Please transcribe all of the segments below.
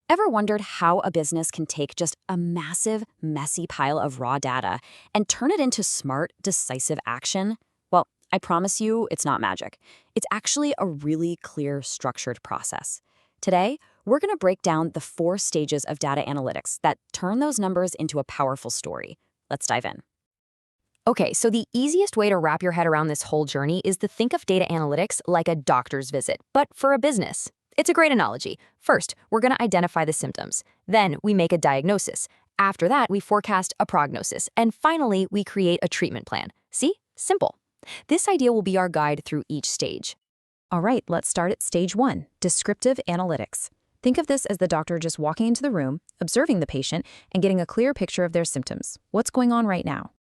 Ever wondered how a business can take just a massive, messy pile of raw data and turn it into smart, decisive action? Well, I promise you it's not magic. It's actually a really clear, structured process. Today, we're going to break down the 4 stages of data analytics that turn those numbers into a powerful story. Let's dive in. Okay, so the easiest way to wrap your head around this whole journey is to think of data analytics like a doctor's visit, but for a business. It's a great analogy. First, we're going to identify the symptoms. Then we make a diagnosis. After that, we forecast a prognosis. And finally, we create a treatment plan. See? Simple. This idea will be our guide through each stage. All right, let's start at stage 1, descriptive analytics. Think of this as the doctor just walking into the room, observing the patient, and getting a clear picture of their symptoms. What's going on right now?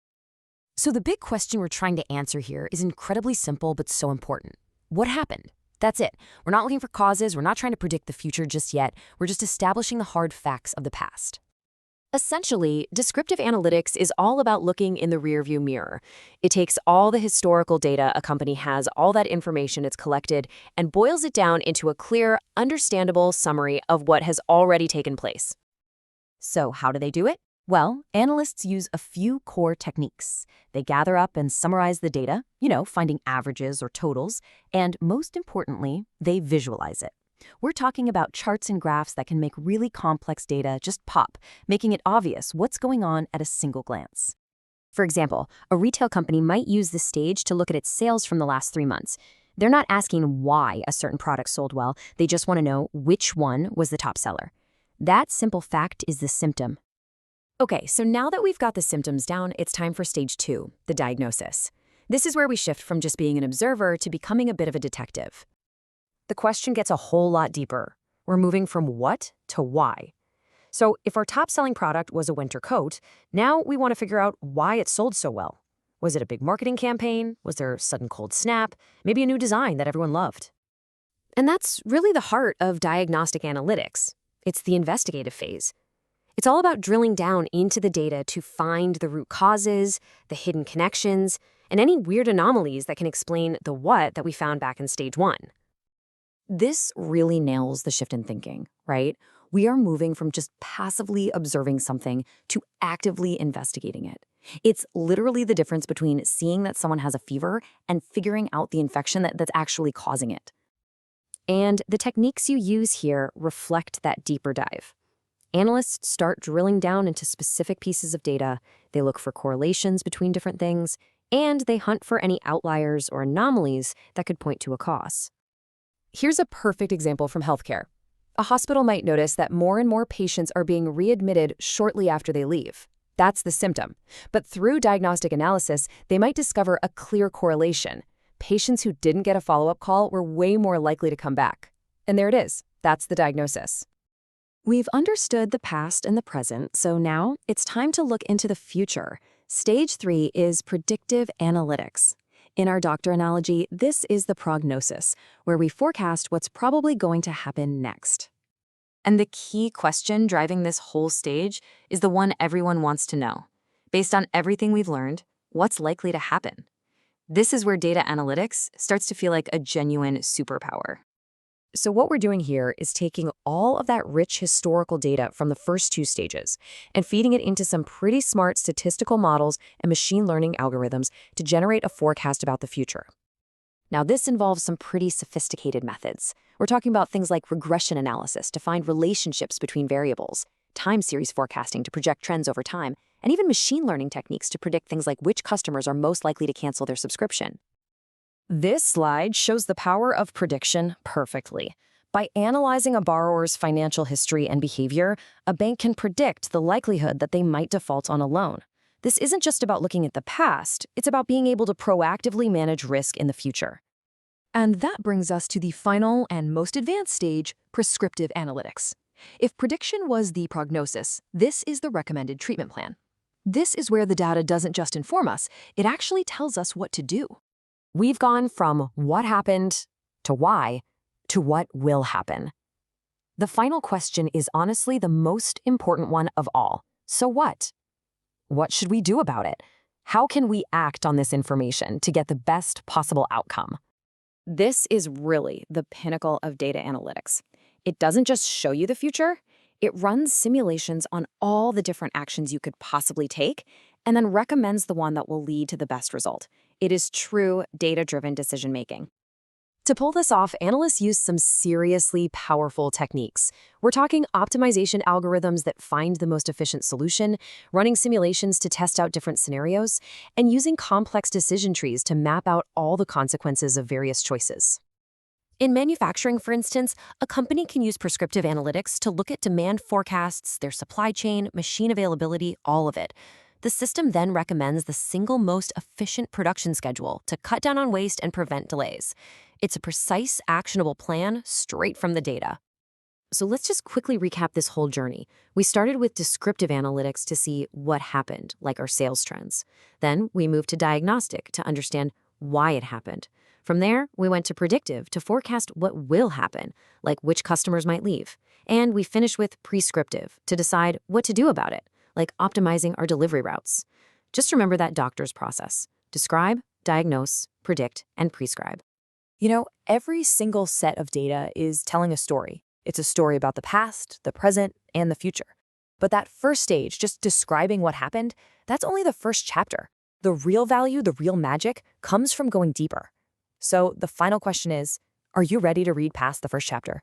So the big question we're trying to answer here is incredibly simple but so important. What happened? That's it. We're not looking for causes, we're not trying to predict the future just yet, we're just establishing the hard facts of the past. Essentially, descriptive analytics is all about looking in the rearview mirror. It takes all the historical data a company has, all that information it's collected, and boils it down into a clear, understandable summary of what has already taken place. So how do they do it? Well, analysts use a few core techniques. They gather up and summarize the data, finding averages or totals, and most importantly, they visualize it. We're talking about charts and graphs that can make really complex data just pop, making it obvious what's going on at a single glance. For example, a retail company might use this stage to look at its sales from the last 3 months. They're not asking why a certain product sold well, they just want to know which one was the top seller. That simple fact is the symptom. Okay, so now that we've got the symptoms down, it's time for stage 2, the diagnosis. This is where we shift from just being an observer to becoming a bit of a detective. The question gets a whole lot deeper. We're moving from what to why. So if our top-selling product was a winter coat, now we want to figure out why it sold so well. Was it a big marketing campaign? Was there a sudden cold snap? Maybe a new design that everyone loved? And that's really the heart of diagnostic analytics. It's the investigative phase. It's all about drilling down into the data to find the root causes, the hidden connections, and any weird anomalies that can explain the what that we found back in stage 1. This really nails the shift in thinking, right? We are moving from just passively observing something to actively investigating it. It's literally the difference between seeing that someone has a fever and figuring out the infection that's actually causing it. And the techniques you use here reflect that deeper dive. Analysts start drilling down into specific pieces of data, they look for correlations between different things, and they hunt for any outliers or anomalies that could point to a cause. Here's a perfect example from healthcare. A hospital might notice that more and more patients are being readmitted shortly after they leave. That's the symptom. But through diagnostic analysis, they might discover a clear correlation. Patients who didn't get a follow-up call were way more likely to come back. And there it is. That's the diagnosis. We've understood the past and the present, so now it's time to look into the future. Stage 3 is predictive analytics. In our doctor analogy, this is the prognosis, where we forecast what's probably going to happen next. And the key question driving this whole stage is the one everyone wants to know. Based on everything we've learned, what's likely to happen? This is where data analytics starts to feel like a genuine superpower. So what we're doing here is taking all of that rich historical data from the first 2 stages and feeding it into some pretty smart statistical models and machine learning algorithms to generate a forecast about the future. Now, this involves some pretty sophisticated methods. We're talking about things like regression analysis to find relationships between variables, time series forecasting to project trends over time, and even machine learning techniques to predict things like which customers are most likely to cancel their subscription. This slide shows the power of prediction perfectly. By analyzing a borrower's financial history and behavior, a bank can predict the likelihood that they might default on a loan. This isn't just about looking at the past, it's about being able to proactively manage risk in the future. And that brings us to the final and most advanced stage, prescriptive analytics. If prediction was the prognosis, this is the recommended treatment plan. This is where the data doesn't just inform us, it actually tells us what to do. We've gone from what happened to why to what will happen. The final question is honestly the most important one of all. So what? What should we do about it? How can we act on this information to get the best possible outcome? This is really the pinnacle of data analytics. It doesn't just show you the future, It runs simulations on all the different actions you could possibly take and then recommends the one that will lead to the best result. It is true data-driven decision-making. To pull this off, analysts use some seriously powerful techniques. We're talking optimization algorithms that find the most efficient solution, running simulations to test out different scenarios, and using complex decision trees to map out all the consequences of various choices. In manufacturing, for instance, a company can use prescriptive analytics to look at demand forecasts, their supply chain, machine availability, all of it. The system then recommends the single most efficient production schedule to cut down on waste and prevent delays. It's a precise, actionable plan straight from the data. So let's just quickly recap this whole journey. We started with descriptive analytics to see what happened, like our sales trends. Then we moved to diagnostic to understand why it happened. From there, we went to predictive to forecast what will happen, like which customers might leave. And we finished with prescriptive to decide what to do about it, like optimizing our delivery routes. Just remember that doctor's process: describe, diagnose, predict, and prescribe. Every single set of data is telling a story. It's a story about the past, the present, and the future. But that first stage, just describing what happened, that's only the first chapter. The real value, the real magic, comes from going deeper. So the final question is, are you ready to read past the first chapter?